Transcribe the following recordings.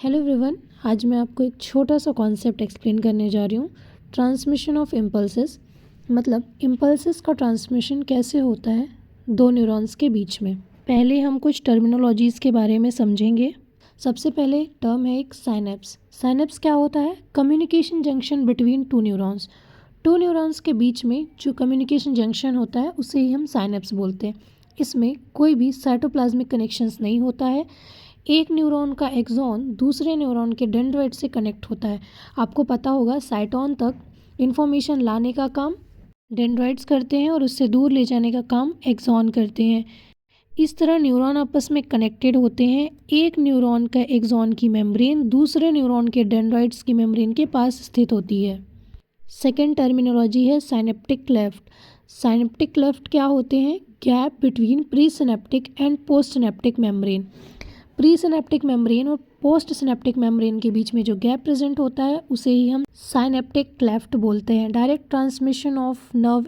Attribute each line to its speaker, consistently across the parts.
Speaker 1: Hello everyone, आज मैं आपको एक छोटा सा कॉन्सेप्ट एक्सप्लेन करने जा रही हूँ। ट्रांसमिशन ऑफ इम्पल्सेस, मतलब इम्पल्सेस का ट्रांसमिशन कैसे होता है दो न्यूरॉन्स के बीच में। पहले हम कुछ टर्मिनोलॉजीज़ के बारे में समझेंगे। सबसे पहले टर्म है एक साइनेप्स। साइनेप्स क्या होता है? Communication junction between two neurons. To neurons के बीच में जो कम्युनिकेशन जंक्शन होता है उसे ही हम साइनेप्स बोलते हैं। इसमें कोई भी साइटोप्लाज्मिक कनेक्शंस नहीं होता है। एक न्यूरॉन का एक्सॉन दूसरे न्यूरॉन के डेंड्राइट से कनेक्ट होता है। आपको पता होगा साइटोन तक इंफॉर्मेशन लाने का काम डेंड्राइट्स करते हैं और उससे दूर ले जाने का काम एक्सॉन करते हैं। इस तरह न्यूरॉन आपस में कनेक्टेड होते हैं। एक न्यूरॉन का एक्सॉन की मेम्ब्रेन दूसरे न्यूरॉन के डेंड्राइट्स की मेम्ब्रेन के पास स्थित होती है। सेकेंड टर्मिनोलॉजी है साइनेप्टिक क्लेफ्ट। साइनेप्टिक क्लेफ्ट क्या होते हैं? Gap between pre synaptic and post synaptic membrane. Pre synaptic membrane और पोस्ट सिनेप्टिक मेम्ब्रेन के बीच में जो गैप प्रेजेंट होता है उसे ही हम साइनेप्टिक क्लेफ्ट बोलते हैं। Direct transmission of nerve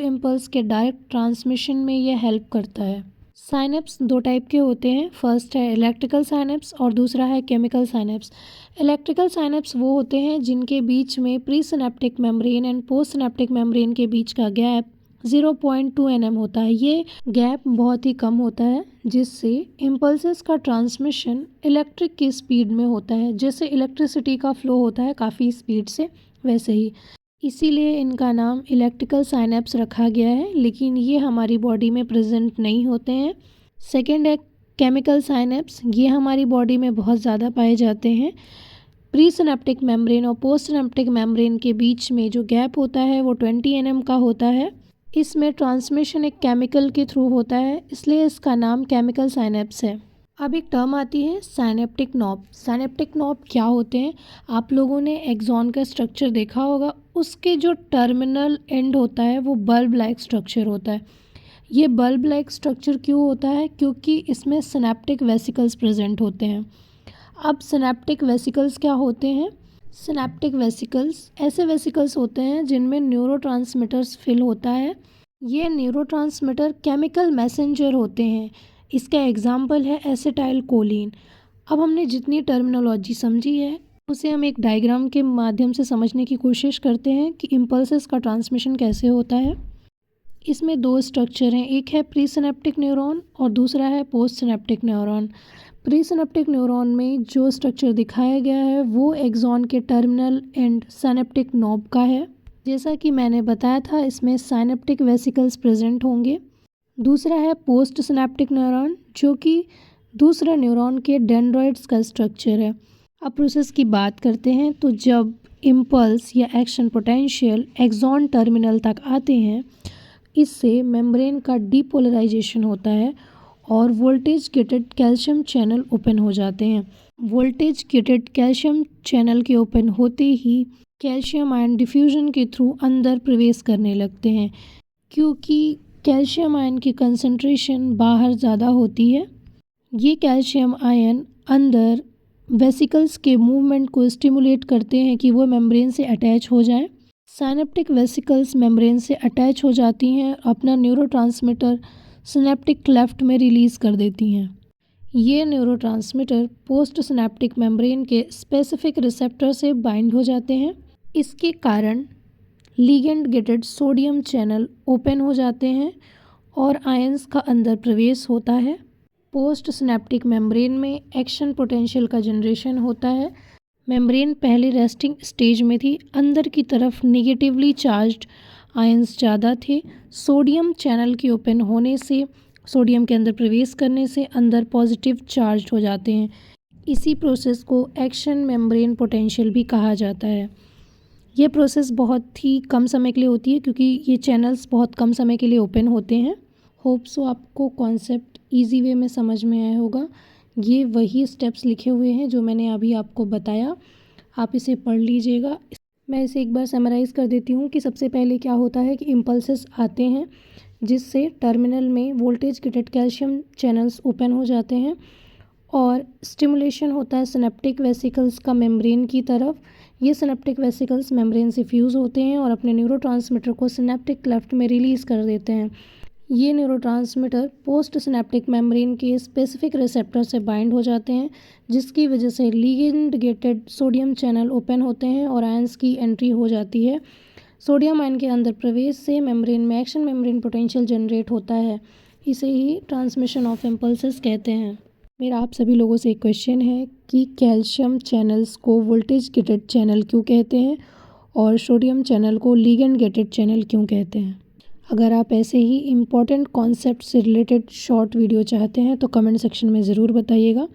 Speaker 1: impulse के डायरेक्ट ट्रांसमिशन में यह हेल्प करता है। साइनेप्स दो टाइप के होते हैं। फर्स्ट है इलेक्ट्रिकल साइनेप्स और दूसरा है केमिकल साइनेप्स। इलेक्ट्रिकल साइनेप्स वो होते हैं जिनके बीच में pre synaptic membrane and post synaptic membrane के बीच का गैप 0.2 nm होता है। ये गैप बहुत ही कम होता है जिससे इम्पल्सेस का ट्रांसमिशन इलेक्ट्रिक की स्पीड में होता है। जैसे इलेक्ट्रिसिटी का फ्लो होता है काफ़ी स्पीड से, वैसे ही इसीलिए इनका नाम इलेक्ट्रिकल साइनेप्स रखा गया है, लेकिन ये हमारी बॉडी में प्रेजेंट नहीं होते हैं। सेकेंड है केमिकल साइनेप्स। ये हमारी बॉडी में बहुत ज़्यादा पाए जाते हैं। प्री सिनेप्टिक मेम्ब्रेन और पोस्ट सिनेप्टिक मेम्ब्रेन के बीच में जो गैप होता है वो 20 nm का होता है। इसमें ट्रांसमिशन एक केमिकल के थ्रू होता है, इसलिए इसका नाम केमिकल साइनेप्स है। अब एक टर्म आती है साइनेप्टिक नॉब। साइनेप्टिक नॉब क्या होते हैं? आप लोगों ने एक्सॉन का स्ट्रक्चर देखा होगा, उसके जो टर्मिनल एंड होता है वो बल्ब लाइक स्ट्रक्चर होता है। ये बल्ब लाइक स्ट्रक्चर क्यों होता है? क्योंकि इसमें सिनेप्टिक वेसिकल्स प्रेजेंट होते हैं। अब सिनेप्टिक वेसिकल्स क्या होते हैं? सिनेप्टिक वेसिकल्स ऐसे वेसिकल्स होते हैं जिनमें न्यूरोट्रांसमीटर्स फिल होता है। ये न्यूरोट्रांसमीटर केमिकल मैसेंजर होते हैं। इसका एग्जाम्पल है एसिटाइल कोलिन। अब हमने जितनी टर्मिनोलॉजी समझी है उसे हम एक डायग्राम के माध्यम से समझने की कोशिश करते हैं कि इम्पल्सेस का ट्रांसमिशन कैसे होता है। इसमें दो स्ट्रक्चर हैं, एक है प्री सिनेप्टिक न्यूरॉन और दूसरा है post synaptic neuron. Pre synaptic neuron में जो स्ट्रक्चर दिखाया गया है वो एक्सॉन के टर्मिनल एंड साइनेप्टिक नॉब का है। जैसा कि मैंने बताया था इसमें साइनेप्टिक वेसिकल्स प्रेजेंट होंगे। दूसरा है पोस्ट सिनेप्टिक न्यूरॉन, जो कि दूसरा न्यूरॉन के डेंड्राइट्स का स्ट्रक्चर है। अब प्रोसेस की बात करते हैं तो जब इम्पल्स या एक्शन पोटेंशियल एक्सॉन टर्मिनल तक आते हैं, इससे मेम्ब्रेन का डीपोलराइजेशन होता है और voltage gated calcium channel open हो जाते हैं। वोल्टेज गेटेड कैल्शियम चैनल के ओपन होते ही कैल्शियम आयन डिफ्यूजन के थ्रू अंदर प्रवेश करने लगते हैं। क्योंकि कैल्शियम आयन की कंसंट्रेशन बाहर ज़्यादा होती है, ये कैल्शियम आयन अंदर वेसिकल्स के मूवमेंट को स्टिमुलेट करते हैं कि वो मेम्ब्रेन से अटैच हो जाएं। साइनेप्टिक वेसिकल्स मेम्ब्रेन से अटैच हो जाती हैं, अपना न्यूरोट्रांसमीटर सिनेप्टिक क्लेफ्ट में रिलीज़ कर देती हैं। ये न्यूरोट्रांसमीटर पोस्ट सिनेप्टिक मेम्ब्रेन के स्पेसिफिक रिसेप्टर से बाइंड हो जाते हैं। इसके कारण ligand gated sodium channel open हो जाते हैं और आयंस का अंदर प्रवेश होता है। पोस्ट सिनेप्टिक मेम्ब्रेन में एक्शन पोटेंशियल का जनरेशन होता है। मेम्ब्रेन पहले रेस्टिंग स्टेज में थी, अंदर की तरफ नेगेटिवली चार्ज्ड आयंस ज़्यादा थे। सोडियम चैनल के ओपन होने से, सोडियम के अंदर प्रवेश करने से अंदर पॉजिटिव चार्ज हो जाते हैं। इसी प्रोसेस को एक्शन मेम्ब्रेन पोटेंशियल भी कहा जाता है। ये प्रोसेस बहुत ही कम समय के लिए होती है क्योंकि ये चैनल्स बहुत कम समय के लिए ओपन होते हैं। होप सो आपको कॉन्सेप्ट ईजी वे में समझ में आया होगा। ये वही स्टेप्स लिखे हुए हैं जो मैंने अभी आपको बताया, आप इसे पढ़ लीजिएगा। मैं इसे एक बार समराइज़ कर देती हूँ कि सबसे पहले क्या होता है कि इम्पल्सेस आते हैं जिससे टर्मिनल में voltage gated calcium channels open हो जाते हैं और स्टिमुलेशन होता है सिनेप्टिक वेसिकल्स का मेम्ब्रेन की तरफ। ये सिनेप्टिक वेसिकल्स मेम्ब्रेन से फ्यूज़ होते हैं और अपने न्यूरोट्रांसमीटर को सिनेप्टिक क्लेफ्ट में रिलीज़ कर देते हैं। ये न्यूरोट्रांसमीटर पोस्ट सिनेप्टिक मेम्ब्रेन के स्पेसिफिक रिसेप्टर से बाइंड हो जाते हैं, जिसकी वजह से ligand gated sodium channel open होते हैं और आयंस की एंट्री हो जाती है। सोडियम आयन के अंदर प्रवेश से मेम्ब्रेन में एक्शन मेम्ब्रेन पोटेंशियल जनरेट होता है। इसे ही ट्रांसमिशन ऑफ इम्पल्सेस कहते हैं। मेरा आप सभी लोगों से एक क्वेश्चन है कि कैल्शियम चैनल्स को वोल्टेज गेटेड चैनल क्यों कहते हैं और सोडियम चैनल को लिगेंड गेटेड चैनल क्यों कहते हैं। अगर आप ऐसे ही इम्पॉर्टेंट कॉन्सेप्ट से रिलेटेड शॉर्ट वीडियो चाहते हैं तो कमेंट सेक्शन में ज़रूर बताइएगा।